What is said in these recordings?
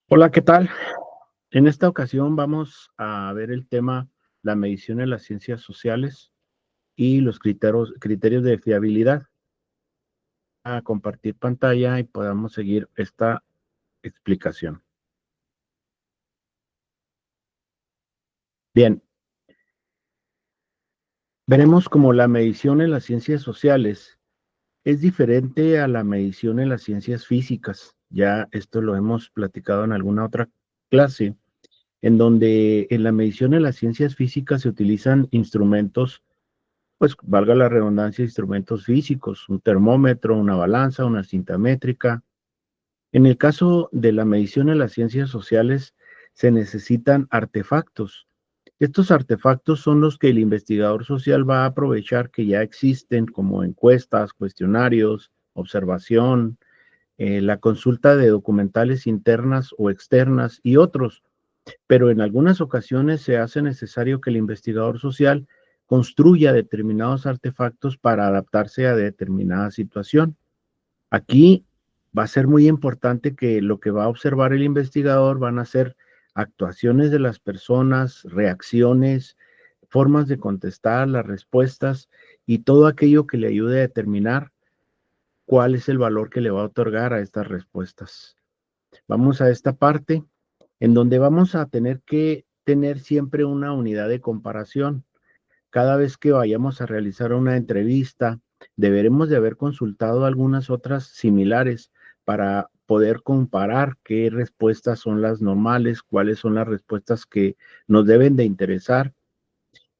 Hola, ¿qué tal? En esta ocasión vamos a ver el tema, la medición en las ciencias sociales y los criterios de fiabilidad. A compartir pantalla y podamos seguir esta explicación. Bien, veremos cómo la medición en las ciencias sociales es diferente a la medición en las ciencias físicas. Ya esto lo hemos platicado en alguna otra clase, en donde en la medición en las ciencias físicas se utilizan instrumentos, pues valga la redundancia, instrumentos físicos, un termómetro, una balanza, una cinta métrica. En el caso de la medición en las ciencias sociales, se necesitan artefactos. Estos artefactos son los que el investigador social va a aprovechar que ya existen, como encuestas, cuestionarios, observación, la consulta de documentales internas o externas y otros, pero en algunas ocasiones se hace necesario que el investigador social construya determinados artefactos para adaptarse a determinada situación. Aquí va a ser muy importante que lo que va a observar el investigador van a ser actuaciones de las personas, reacciones, formas de contestar, las respuestas y todo aquello que le ayude a determinar cuál es el valor que le va a otorgar a estas respuestas. Vamos a esta parte en donde vamos a tener que tener siempre una unidad de comparación. Cada vez que vayamos a realizar una entrevista, deberemos de haber consultado algunas otras similares para poder comparar qué respuestas son las normales, cuáles son las respuestas que nos deben de interesar.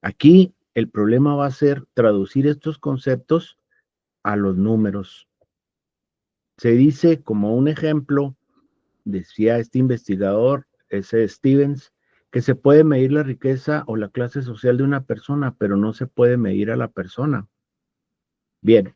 Aquí el problema va a ser traducir estos conceptos a los números. Se dice como un ejemplo, decía este investigador, ese Stevens, que se puede medir la riqueza o la clase social de una persona, pero no se puede medir a la persona. Bien,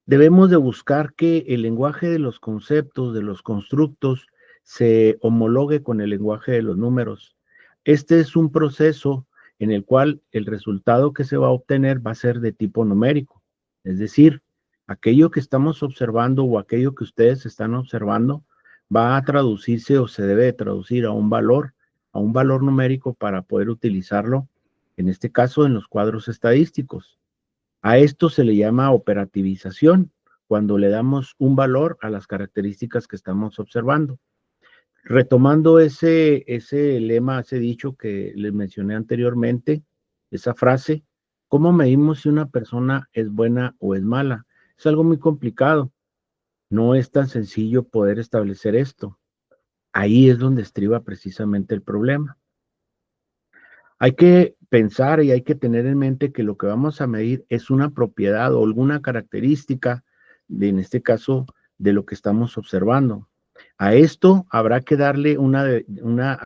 debemos de buscar que el lenguaje de los conceptos, de los constructos, se homologue con el lenguaje de los números. Este es un proceso en el cual el resultado que se va a obtener va a ser de tipo numérico. Es decir, aquello que estamos observando o aquello que ustedes están observando va a traducirse o se debe de traducir a un valor numérico para poder utilizarlo, en este caso, en los cuadros estadísticos. A esto se le llama operativización, cuando le damos un valor a las características que estamos observando. Retomando ese lema, ese dicho que les mencioné anteriormente, esa frase, ¿cómo medimos si una persona es buena o es mala? Es algo muy complicado. No es tan sencillo poder establecer esto. Ahí es donde estriba precisamente el problema. Hay que pensar y hay que tener en mente que lo que vamos a medir es una propiedad o alguna característica, en este caso, de lo que estamos observando. A esto habrá que darle una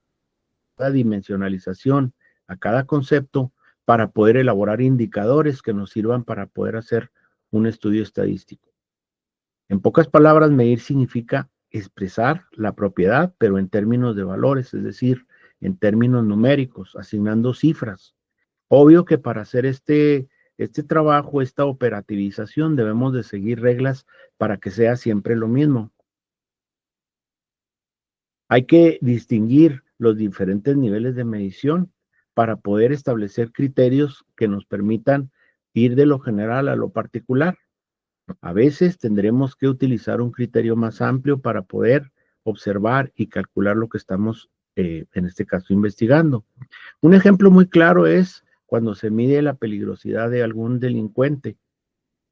dimensionalización a cada concepto para poder elaborar indicadores que nos sirvan para poder hacer un estudio estadístico. En pocas palabras, medir significa expresar la propiedad, pero en términos de valores, es decir, en términos numéricos, asignando cifras. Obvio que para hacer este trabajo, esta operativización, debemos de seguir reglas para que sea siempre lo mismo. Hay que distinguir los diferentes niveles de medición para poder establecer criterios que nos permitan ir de lo general a lo particular. A veces tendremos que utilizar un criterio más amplio para poder observar y calcular lo que estamos, en este caso, investigando. Un ejemplo muy claro es cuando se mide la peligrosidad de algún delincuente.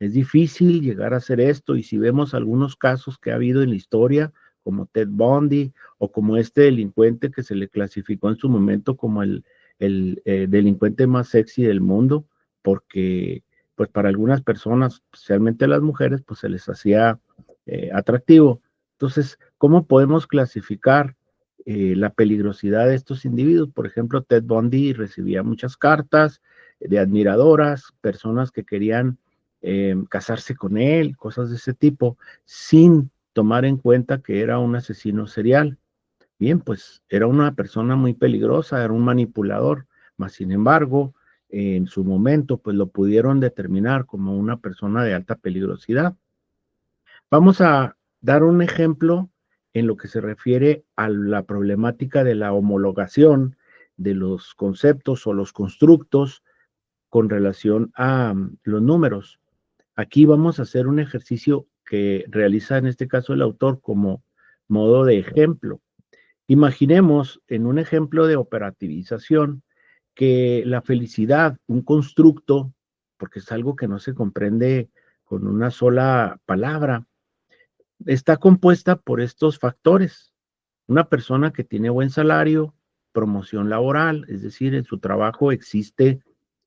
Es difícil llegar a hacer esto y si vemos algunos casos que ha habido en la historia, como Ted Bundy o como este delincuente que se le clasificó en su momento como el delincuente más sexy del mundo, porque pues para algunas personas, especialmente las mujeres, pues se les hacía atractivo. Entonces, ¿cómo podemos clasificar la peligrosidad de estos individuos? Por ejemplo, Ted Bundy recibía muchas cartas de admiradoras, personas que querían casarse con él, cosas de ese tipo, sin tomar en cuenta que era un asesino serial. Bien, pues era una persona muy peligrosa, era un manipulador, mas sin embargo, en su momento, pues lo pudieron determinar como una persona de alta peligrosidad. Vamos a dar un ejemplo en lo que se refiere a la problemática de la homologación de los conceptos o los constructos con relación a los números. Aquí vamos a hacer un ejercicio que realiza en este caso el autor como modo de ejemplo. Imaginemos en un ejemplo de operativización que la felicidad, un constructo, porque es algo que no se comprende con una sola palabra, está compuesta por estos factores. Una persona que tiene buen salario, promoción laboral, es decir, en su trabajo existe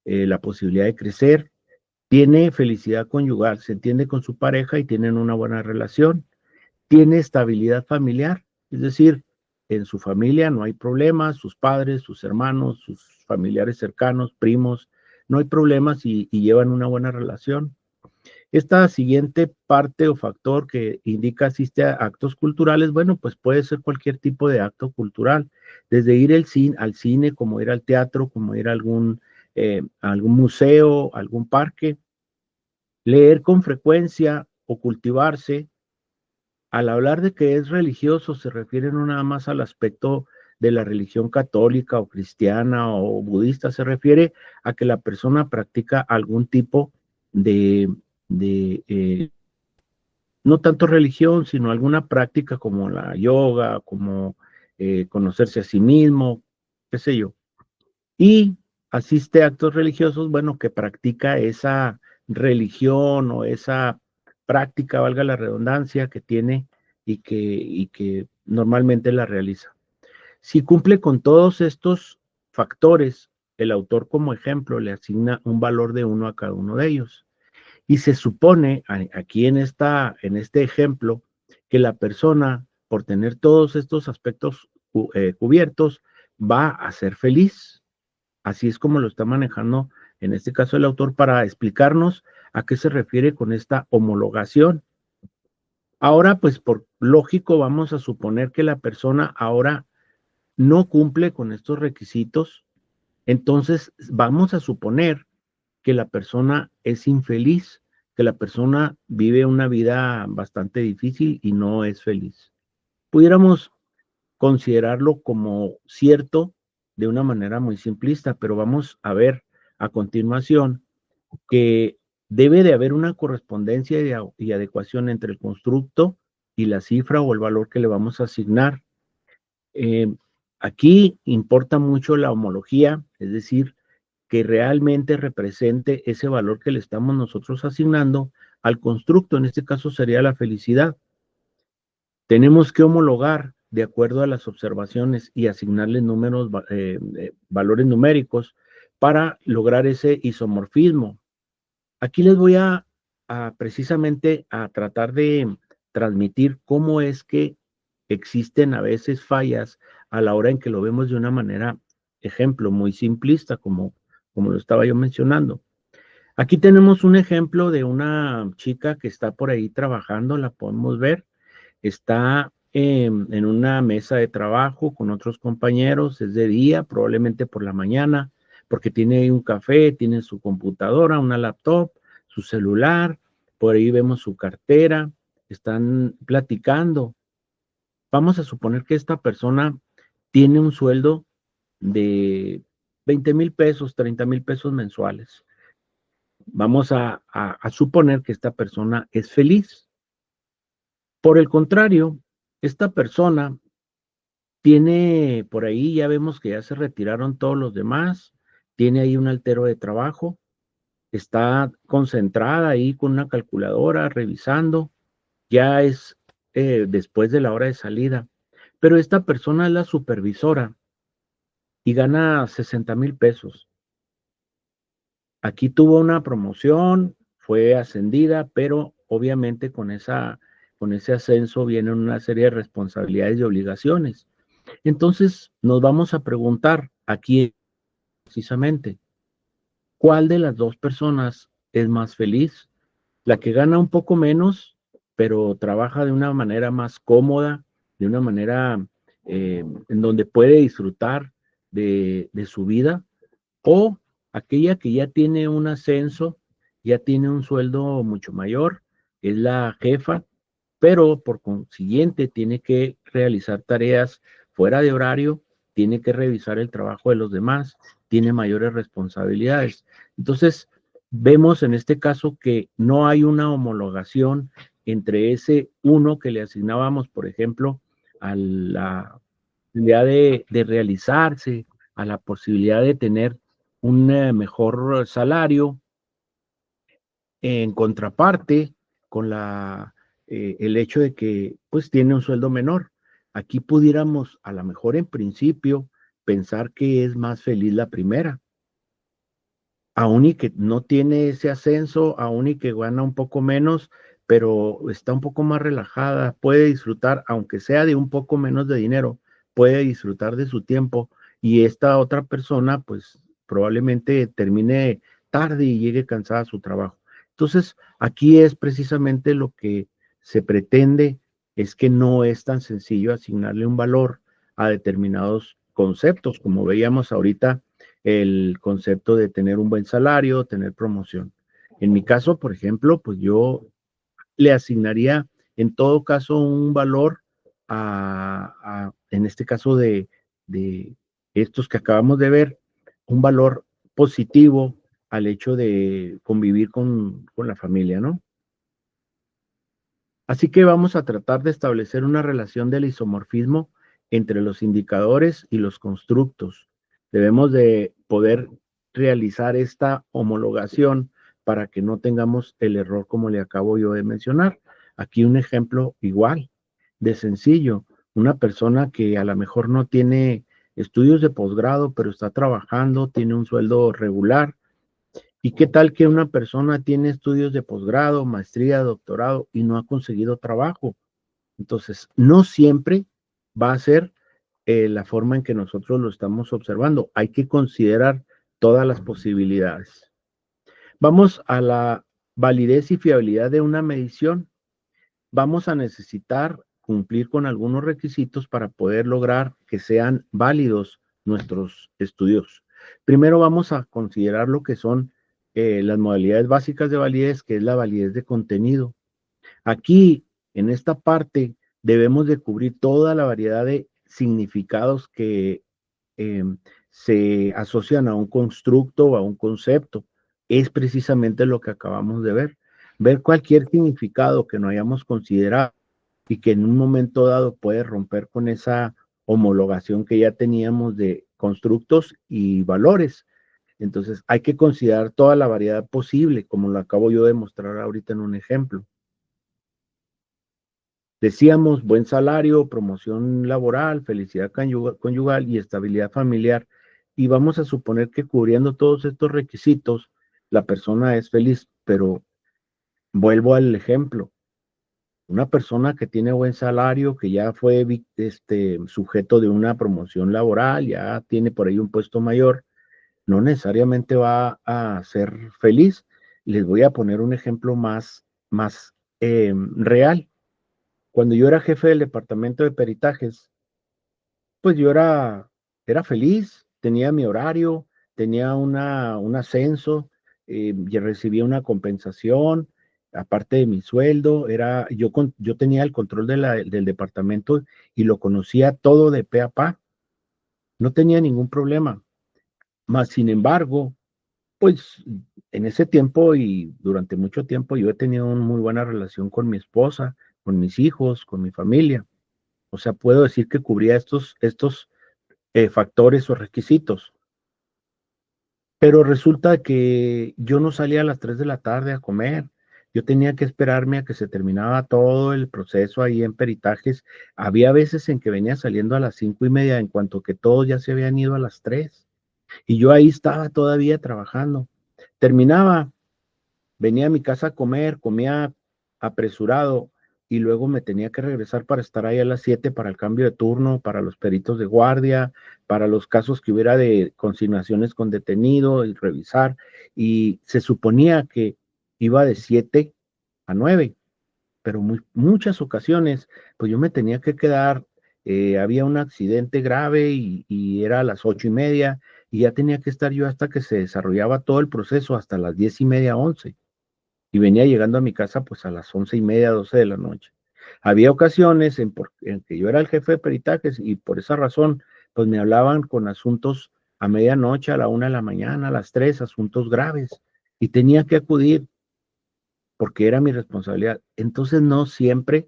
la posibilidad de crecer, tiene felicidad conyugal, se entiende con su pareja y tienen una buena relación, tiene estabilidad familiar, es decir, en su familia no hay problemas, sus padres, sus hermanos, sus familiares cercanos, primos, no hay problemas y llevan una buena relación. Esta siguiente parte o factor que indica asiste a actos culturales, bueno, pues puede ser cualquier tipo de acto cultural, desde ir al cine, como ir al teatro, como ir a algún museo, algún parque, leer con frecuencia o cultivarse. Al hablar de que es religioso, se refiere no nada más al aspecto de la religión católica o cristiana o budista, se refiere a que la persona practica algún tipo de, de no tanto religión, sino alguna práctica como la yoga, como conocerse a sí mismo, qué sé yo. Y asiste a actos religiosos, bueno, que practica esa religión o esa práctica, valga la redundancia, que tiene y que normalmente la realiza. Si cumple con todos estos factores, el autor como ejemplo le asigna un valor de 1 a cada uno de ellos. Y se supone aquí en este ejemplo que la persona, por tener todos estos aspectos cubiertos, va a ser feliz. Así es como lo está manejando en este caso el autor para explicarnos a qué se refiere con esta homologación. Ahora, pues por lógico, vamos a suponer que la persona ahora no cumple con estos requisitos, entonces vamos a suponer que la persona es infeliz, que la persona vive una vida bastante difícil y no es feliz. Pudiéramos considerarlo como cierto de una manera muy simplista, pero vamos a ver a continuación que debe de haber una correspondencia y adecuación entre el constructo y la cifra o el valor que le vamos a asignar. Eh, Aquí importa mucho la homología, es decir, que realmente represente ese valor que le estamos nosotros asignando al constructo, en este caso sería la felicidad. Tenemos que homologar de acuerdo a las observaciones y asignarle números, valores numéricos para lograr ese isomorfismo. Aquí les voy a precisamente a tratar de transmitir cómo es que existen a veces fallas a la hora en que lo vemos de una manera, ejemplo, muy simplista, como lo estaba yo mencionando. Aquí tenemos un ejemplo de una chica que está por ahí trabajando, la podemos ver, está en una mesa de trabajo con otros compañeros, es de día, probablemente por la mañana, porque tiene ahí un café, tiene su computadora, una laptop, su celular, por ahí vemos su cartera, están platicando. Vamos a suponer que esta persona tiene un sueldo de 20,000 pesos, 30,000 pesos mensuales. Vamos a suponer que esta persona es feliz. Por el contrario, esta persona tiene por ahí, ya vemos que ya se retiraron todos los demás, tiene ahí un altero de trabajo, está concentrada ahí con una calculadora revisando, ya es después de la hora de salida, pero esta persona es la supervisora y gana 60,000 pesos. Aquí tuvo una promoción, fue ascendida, pero obviamente con ese ascenso vienen una serie de responsabilidades y obligaciones. Entonces nos vamos a preguntar aquí precisamente, ¿cuál de las dos personas es más feliz? La que gana un poco menos, pero trabaja de una manera más cómoda, de una manera en donde puede disfrutar de su vida, o aquella que ya tiene un ascenso, ya tiene un sueldo mucho mayor, es la jefa, pero por consiguiente tiene que realizar tareas fuera de horario, tiene que revisar el trabajo de los demás, tiene mayores responsabilidades. Entonces, vemos en este caso que no hay una homologación entre ese uno que le asignábamos, por ejemplo, a la posibilidad de realizarse, a la posibilidad de tener un mejor salario, en contraparte con el hecho de que pues tiene un sueldo menor. Aquí pudiéramos, a lo mejor en principio, pensar que es más feliz la primera, aún y que no tiene ese ascenso, aún y que gana un poco menos, pero está un poco más relajada, puede disfrutar, aunque sea de un poco menos de dinero, puede disfrutar de su tiempo, y esta otra persona pues probablemente termine tarde y llegue cansada a su trabajo. Entonces, aquí es precisamente lo que se pretende, es que no es tan sencillo asignarle un valor a determinados conceptos, como veíamos ahorita el concepto de tener un buen salario, tener promoción. En mi caso, por ejemplo, pues yo le asignaría en todo caso un valor en este caso de estos que acabamos de ver, un valor positivo al hecho de convivir con la familia, ¿no? Así que vamos a tratar de establecer una relación del isomorfismo entre los indicadores y los constructos. Debemos de poder realizar esta homologación para que no tengamos el error como le acabo yo de mencionar. Aquí un ejemplo igual, de sencillo. Una persona que a lo mejor no tiene estudios de posgrado, pero está trabajando, tiene un sueldo regular. ¿Y qué tal que una persona tiene estudios de posgrado, maestría, doctorado y no ha conseguido trabajo? Entonces, no siempre va a ser la forma en que nosotros lo estamos observando. Hay que considerar todas las posibilidades. Vamos a la validez y fiabilidad de una medición. Vamos a necesitar cumplir con algunos requisitos para poder lograr que sean válidos nuestros estudios. Primero vamos a considerar lo que son las modalidades básicas de validez, que es la validez de contenido. Aquí, en esta parte, debemos de cubrir toda la variedad de significados que eh, se asocian a un constructo o a un concepto. Es precisamente lo que acabamos de ver. Ver cualquier significado que no hayamos considerado y que en un momento dado puede romper con esa homologación que ya teníamos de constructos y valores. Entonces, hay que considerar toda la variedad posible, como lo acabo yo de mostrar ahorita en un ejemplo. Decíamos buen salario, promoción laboral, felicidad conyugal y estabilidad familiar. Y vamos a suponer que cubriendo todos estos requisitos, la persona es feliz, pero vuelvo al ejemplo. Una persona que tiene buen salario, que ya fue sujeto de una promoción laboral, ya tiene por ahí un puesto mayor, no necesariamente va a ser feliz. Les voy a poner un ejemplo más real. Cuando yo era jefe del departamento de peritajes, pues yo era feliz, tenía mi horario, tenía un ascenso, y recibía una compensación, aparte de mi sueldo, yo tenía el control del departamento y lo conocía todo de pe a pa, no tenía ningún problema. Más sin embargo, pues en ese tiempo y durante mucho tiempo yo he tenido una muy buena relación con mi esposa, con mis hijos, con mi familia. O sea, puedo decir que cubría estos factores o requisitos. Pero resulta que yo no salía a las 3 de la tarde a comer. Yo tenía que esperarme a que se terminaba todo el proceso ahí en peritajes. Había veces en que venía saliendo a las 5:30, en cuanto que todos ya se habían ido a las 3. Y yo ahí estaba todavía trabajando. Terminaba, venía a mi casa a comer, comía apresurado y luego me tenía que regresar para estar ahí a las 7 para el cambio de turno, para los peritos de guardia, para los casos que hubiera de consignaciones con detenido y revisar. Y se suponía que iba de 7 a 9, pero muchas ocasiones, pues yo me tenía que quedar, había un accidente grave y era a las 8:30 y ya tenía que estar yo hasta que se desarrollaba todo el proceso, hasta las 10:30, 11, y venía llegando a mi casa pues a las 11:30, 12 de la noche. Había ocasiones en que yo era el jefe de peritajes y por esa razón, pues me hablaban con asuntos a medianoche, a la 1 de la mañana, a las 3, asuntos graves, y tenía que acudir porque era mi responsabilidad. Entonces, no siempre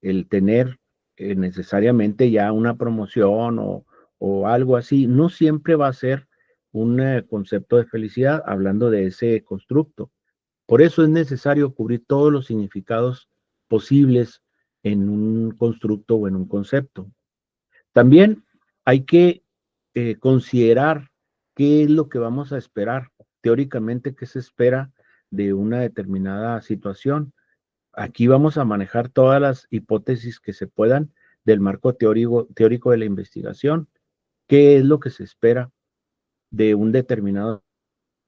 el tener necesariamente ya una promoción o algo así, no siempre va a ser un concepto de felicidad hablando de ese constructo. Por eso es necesario cubrir todos los significados posibles en un constructo o en un concepto. También hay que considerar qué es lo que vamos a esperar, teóricamente, qué se espera de una determinada situación. Aquí vamos a manejar todas las hipótesis que se puedan del marco teórico de la investigación. ¿Qué es lo que se espera de un determinado,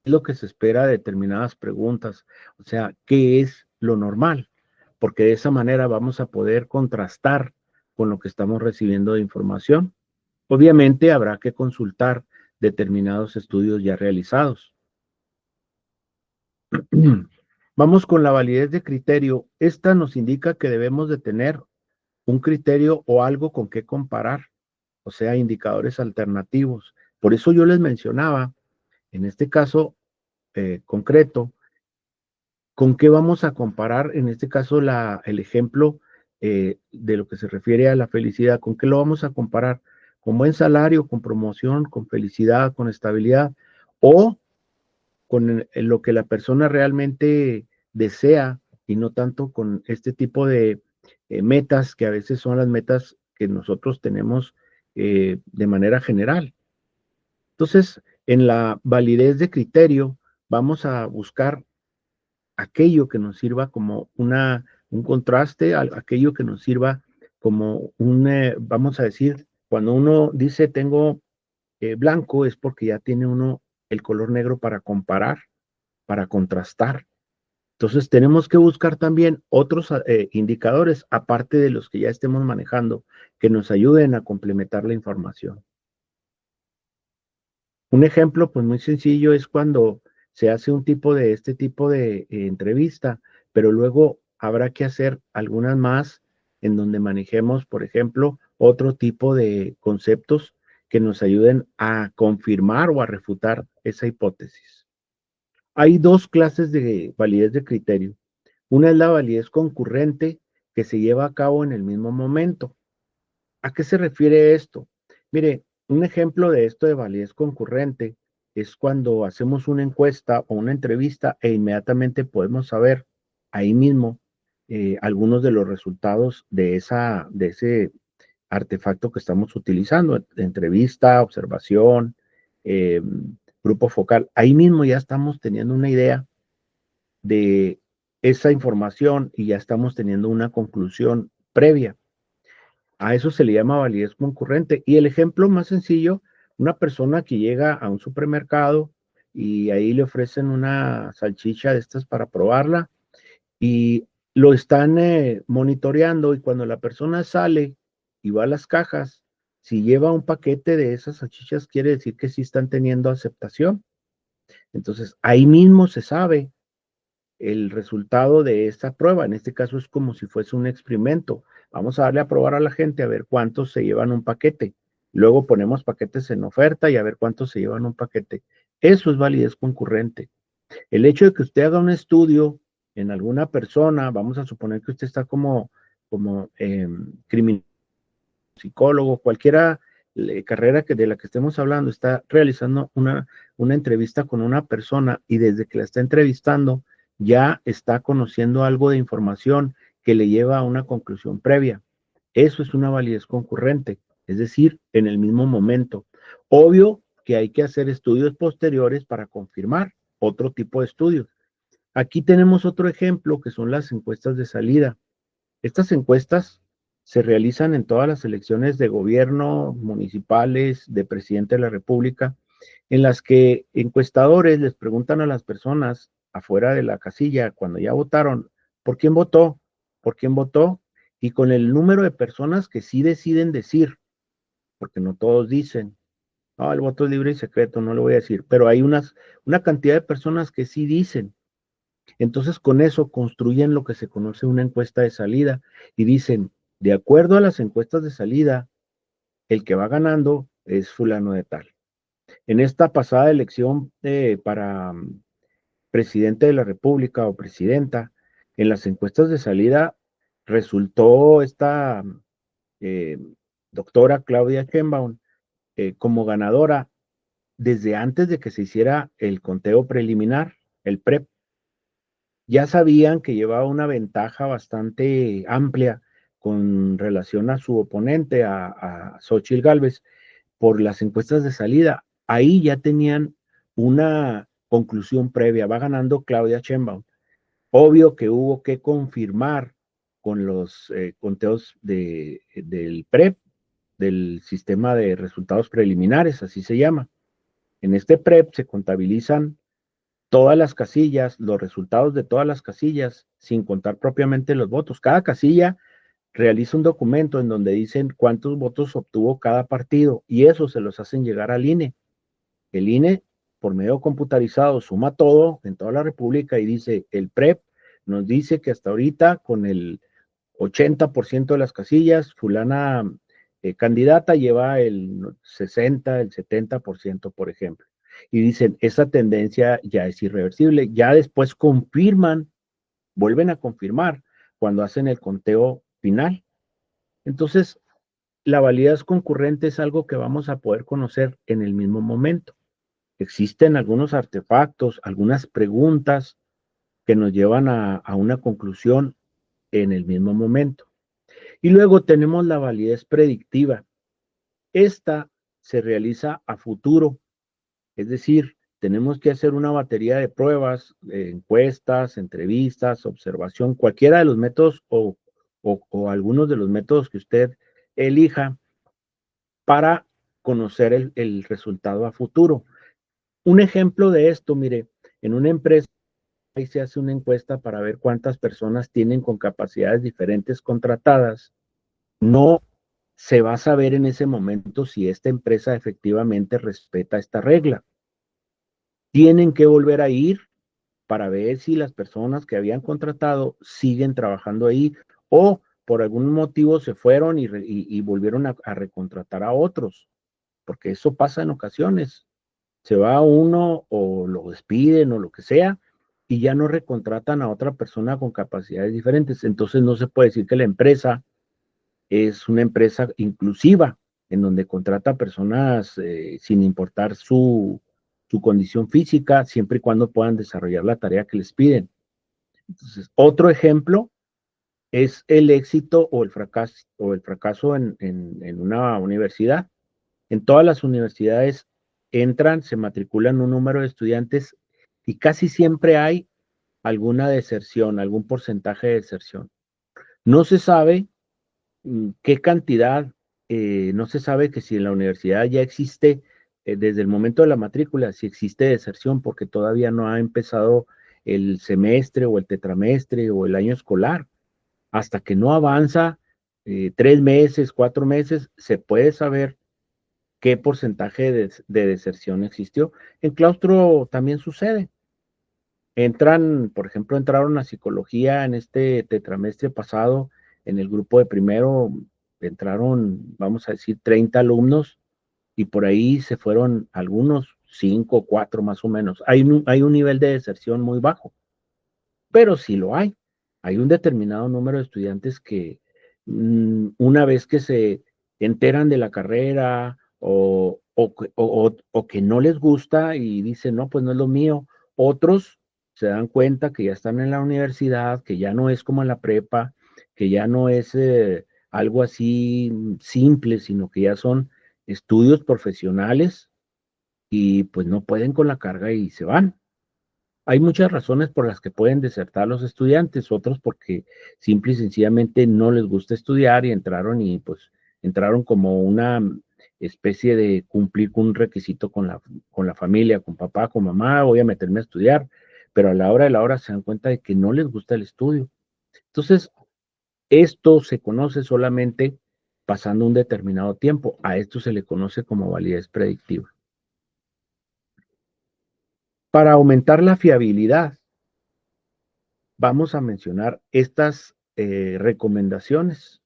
qué es lo que se espera de determinadas preguntas? O sea, ¿qué es lo normal? Porque de esa manera vamos a poder contrastar con lo que estamos recibiendo de información. Obviamente habrá que consultar determinados estudios ya realizados. Vamos con la validez de criterio. Esta nos indica que debemos de tener un criterio o algo con qué comparar, o sea, indicadores alternativos. Por eso yo les mencionaba, en este caso concreto, con qué vamos a comparar, en este caso, el ejemplo de lo que se refiere a la felicidad, con qué lo vamos a comparar, con buen salario, con promoción, con felicidad, con estabilidad, o con lo que la persona realmente desea y no tanto con este tipo de metas que a veces son las metas que nosotros tenemos de manera general. Entonces, en la validez de criterio, vamos a buscar aquello que nos sirva como un contraste, aquello que nos sirva como vamos a decir, cuando uno dice tengo blanco es porque ya tiene uno el color negro para comparar, para contrastar. Entonces tenemos que buscar también otros indicadores, aparte de los que ya estemos manejando, que nos ayuden a complementar la información. Un ejemplo, pues muy sencillo, es cuando se hace este tipo de entrevista, pero luego habrá que hacer algunas más en donde manejemos, por ejemplo, otro tipo de conceptos que nos ayuden a confirmar o a refutar esa hipótesis. Hay dos clases de validez de criterio. Una es la validez concurrente que se lleva a cabo en el mismo momento. ¿A qué se refiere esto? Mire, un ejemplo de esto de validez concurrente es cuando hacemos una encuesta o una entrevista e inmediatamente podemos saber ahí mismo algunos de los resultados de ese artefacto que estamos utilizando, entrevista, observación, eh, grupo focal. Ahí mismo ya estamos teniendo una idea de esa información y ya estamos teniendo una conclusión previa. A eso se le llama validez concurrente. Y el ejemplo más sencillo, una persona que llega a un supermercado y ahí le ofrecen una salchicha de estas para probarla y lo están monitoreando y cuando la persona sale y va a las cajas, si lleva un paquete de esas salchichas, quiere decir que sí están teniendo aceptación. Entonces, ahí mismo se sabe el resultado de esta prueba. En este caso es como si fuese un experimento. Vamos a darle a probar a la gente a ver cuántos se llevan un paquete. Luego ponemos paquetes en oferta y a ver cuántos se llevan un paquete. Eso es validez concurrente. El hecho de que usted haga un estudio en alguna persona, vamos a suponer que usted está como criminólogo, psicólogo, cualquiera carrera de la que estemos hablando, está realizando una entrevista con una persona y desde que la está entrevistando ya está conociendo algo de información que le lleva a una conclusión previa. Eso es una validez concurrente, es decir, en el mismo momento. Obvio que hay que hacer estudios posteriores para confirmar otro tipo de estudios. Aquí tenemos otro ejemplo que son las encuestas de salida. Estas encuestas se realizan en todas las elecciones de gobierno, municipales, de presidente de la República, en las que encuestadores les preguntan a las personas afuera de la casilla, cuando ya votaron, ¿por quién votó? ¿Por quién votó? Y con el número de personas que sí deciden decir, porque no todos dicen, no, el voto es libre y secreto, no lo voy a decir, pero hay una cantidad de personas que sí dicen. Entonces, con eso construyen lo que se conoce una encuesta de salida y dicen, de acuerdo a las encuestas de salida, el que va ganando es fulano de tal. En esta pasada elección para presidente de la República o presidenta, en las encuestas de salida resultó esta eh, doctora Claudia Sheinbaum como ganadora desde antes de que se hiciera el conteo preliminar, el PREP. Ya sabían que llevaba una ventaja bastante amplia con relación a su oponente, a Xóchitl Gálvez, por las encuestas de salida. Ahí ya tenían una conclusión previa, va ganando Claudia Sheinbaum. Obvio que hubo que confirmar con los conteos del PREP, del sistema de resultados preliminares, así se llama. En este PREP se contabilizan todas las casillas, los resultados de todas las casillas, sin contar propiamente los votos. Cada casilla realiza un documento en donde dicen cuántos votos obtuvo cada partido y eso se los hacen llegar al INE. El INE, por medio computarizado, suma todo en toda la República y dice, el PREP nos dice que hasta ahorita con el 80% de las casillas, fulana candidata lleva el 60, el 70%, por ejemplo. Y dicen, esa tendencia ya es irreversible. Ya después confirman, vuelven a confirmar cuando hacen el conteo final. Entonces, la validez concurrente es algo que vamos a poder conocer en el mismo momento. Existen algunos artefactos, algunas preguntas que nos llevan a una conclusión en el mismo momento. Y luego tenemos la validez predictiva. Esta se realiza a futuro, es decir, tenemos que hacer una batería de pruebas, encuestas, entrevistas, observación, cualquiera de los métodos o algunos de los métodos que usted elija para conocer el resultado a futuro. Un ejemplo de esto, mire, en una empresa ahí se hace una encuesta para ver cuántas personas tienen con capacidades diferentes contratadas. No se va a saber en ese momento si esta empresa efectivamente respeta esta regla. Tienen que volver a ir para ver si las personas que habían contratado siguen trabajando ahí o por algún motivo se fueron y volvieron a recontratar a otros, porque eso pasa en ocasiones. Se va uno o lo despiden o lo que sea y ya no recontratan a otra persona con capacidades diferentes. Entonces no se puede decir que la empresa es una empresa inclusiva, en donde contrata personas sin importar su condición física, siempre y cuando puedan desarrollar la tarea que les piden. Entonces, otro ejemplo es el éxito o el fracaso en una universidad. En todas las universidades entran, se matriculan un número de estudiantes y casi siempre hay alguna deserción, algún porcentaje de deserción. No se sabe qué cantidad, no se sabe que si en la universidad ya existe, desde el momento de la matrícula, si existe deserción, porque todavía no ha empezado el semestre o el tetramestre o el año escolar. Hasta que no avanza 3 meses, 4 meses, se puede saber qué porcentaje de deserción existió. En claustro también sucede. Entran, por ejemplo, entraron a psicología en este tetramestre pasado, en el grupo de primero, entraron, vamos a decir, 30 alumnos y por ahí se fueron algunos, 5, 4 más o menos. Hay un nivel de deserción muy bajo, pero sí lo hay. Hay un determinado número de estudiantes que una vez que se enteran de la carrera o que no les gusta y dicen, no, pues no es lo mío, otros se dan cuenta que ya están en la universidad, que ya no es como en la prepa, que ya no es algo así simple, sino que ya son estudios profesionales y pues no pueden con la carga y se van. Hay muchas razones por las que pueden desertar los estudiantes, otros porque simple y sencillamente no les gusta estudiar y pues entraron como una especie de cumplir con un requisito con la familia, con papá, con mamá, voy a meterme a estudiar, pero a la hora de la hora se dan cuenta de que no les gusta el estudio. Entonces, esto se conoce solamente pasando un determinado tiempo. A esto se le conoce como validez predictiva. Para aumentar la fiabilidad, vamos a mencionar estas recomendaciones.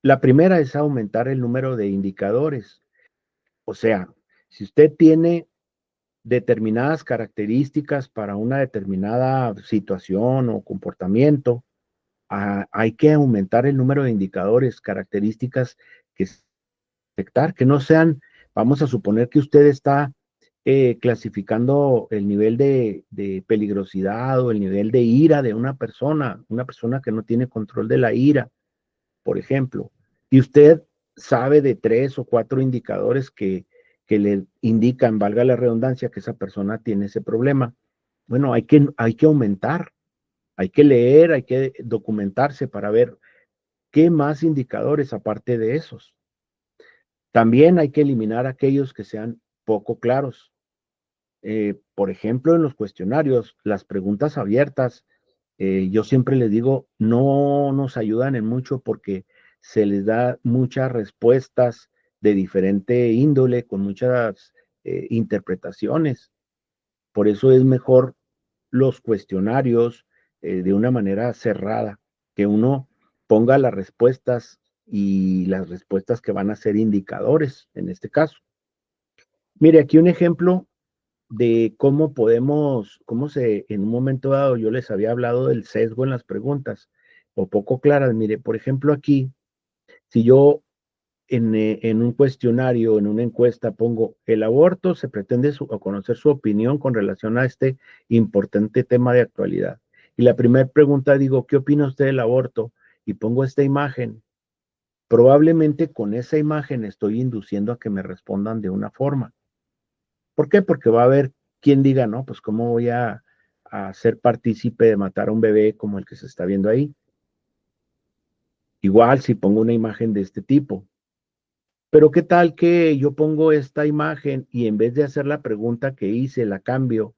La primera es aumentar el número de indicadores. O sea, si usted tiene determinadas características para una determinada situación o comportamiento, hay que aumentar el número de indicadores, características que detectar, que no sean, vamos a suponer que usted está clasificando el nivel de peligrosidad o el nivel de ira de una persona que no tiene control de la ira, por ejemplo, y usted sabe de 3 o 4 indicadores que le indican, valga la redundancia, que esa persona tiene ese problema. Bueno, hay que aumentar, hay que leer, hay que documentarse para ver qué más indicadores aparte de esos. También hay que eliminar aquellos que sean poco claros. Por ejemplo, en los cuestionarios, las preguntas abiertas, yo siempre les digo, no nos ayudan en mucho porque se les da muchas respuestas de diferente índole, con muchas interpretaciones. Por eso es mejor los cuestionarios de una manera cerrada, que uno ponga las respuestas y las respuestas que van a ser indicadores en este caso. Mire, aquí un ejemplo de cómo en un momento dado yo les había hablado del sesgo en las preguntas o poco claras. Mire, por ejemplo, aquí, si yo en un cuestionario, en una encuesta, pongo el aborto, se pretende conocer su opinión con relación a este importante tema de actualidad. Y la primera pregunta digo, ¿qué opina usted del aborto? Y pongo esta imagen. Probablemente con esa imagen estoy induciendo a que me respondan de una forma. ¿Por qué? Porque va a haber quien diga, no, pues cómo voy a ser partícipe de matar a un bebé como el que se está viendo ahí. Igual si pongo una imagen de este tipo. Pero qué tal que yo pongo esta imagen y en vez de hacer la pregunta que hice, la cambio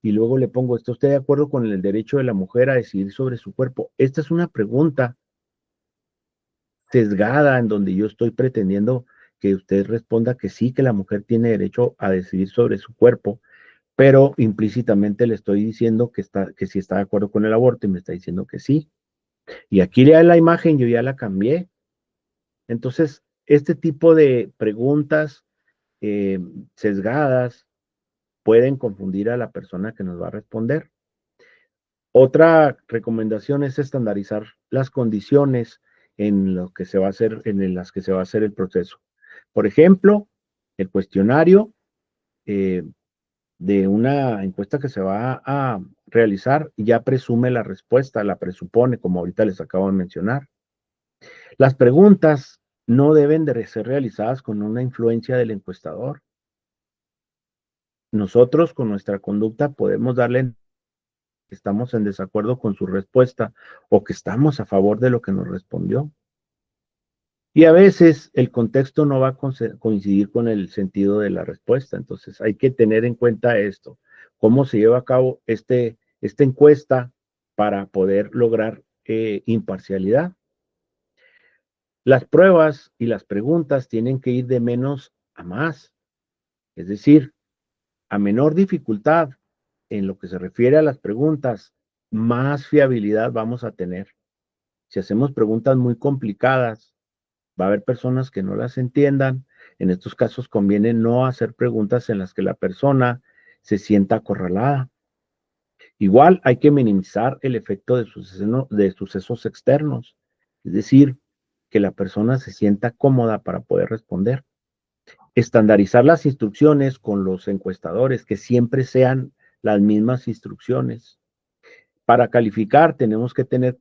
y luego le pongo, ¿está usted de acuerdo con el derecho de la mujer a decidir sobre su cuerpo? Esta es una pregunta sesgada en donde yo estoy pretendiendo que usted responda que sí, que la mujer tiene derecho a decidir sobre su cuerpo, pero implícitamente le estoy diciendo que sí está de acuerdo con el aborto y me está diciendo que sí. Y aquí ya la imagen yo ya la cambié. Entonces, este tipo de preguntas eh, sesgadas pueden confundir a la persona que nos va a responder. Otra recomendación es estandarizar las condiciones en lo que se va a hacer, en las que se va a hacer el proceso. Por ejemplo, el cuestionario eh, de una encuesta que se va a realizar ya presume la respuesta, la presupone, como ahorita les acabo de mencionar. Las preguntas no deben de ser realizadas con una influencia del encuestador. Nosotros con nuestra conducta podemos darle que estamos en desacuerdo con su respuesta o que estamos a favor de lo que nos respondió. Y a veces el contexto no va a coincidir con el sentido de la respuesta. Entonces hay que tener en cuenta esto, cómo se lleva a cabo esta encuesta para poder lograr imparcialidad. Las pruebas y las preguntas tienen que ir de menos a más, es decir, a menor dificultad en lo que se refiere a las preguntas, más fiabilidad vamos a tener. Si hacemos preguntas muy complicadas, va a haber personas que no las entiendan. En estos casos conviene no hacer preguntas en las que la persona se sienta acorralada. Igual hay que minimizar el efecto de sucesos externos, es decir, que la persona se sienta cómoda para poder responder. Estandarizar las instrucciones con los encuestadores, que siempre sean las mismas instrucciones. Para calificar tenemos que tener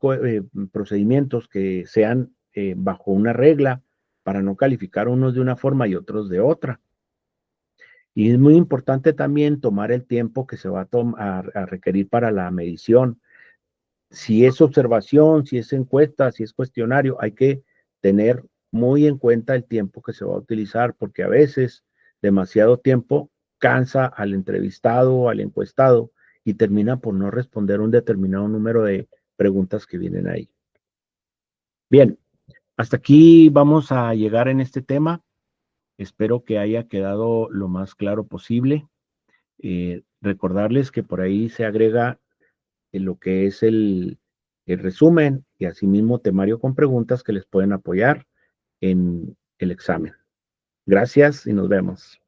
procedimientos que sean bajo una regla para no calificar unos de una forma y otros de otra. Y es muy importante también tomar el tiempo que se va a requerir para la medición. Si es observación, si es encuesta, si es cuestionario, hay que tener muy en cuenta el tiempo que se va a utilizar, porque a veces demasiado tiempo cansa al entrevistado o al encuestado y termina por no responder un determinado número de preguntas que vienen ahí. Bien, hasta aquí vamos a llegar en este tema. Espero que haya quedado lo más claro posible. Recordarles que por ahí se agrega en lo que es el resumen y asimismo temario con preguntas que les pueden apoyar en el examen. Gracias y nos vemos.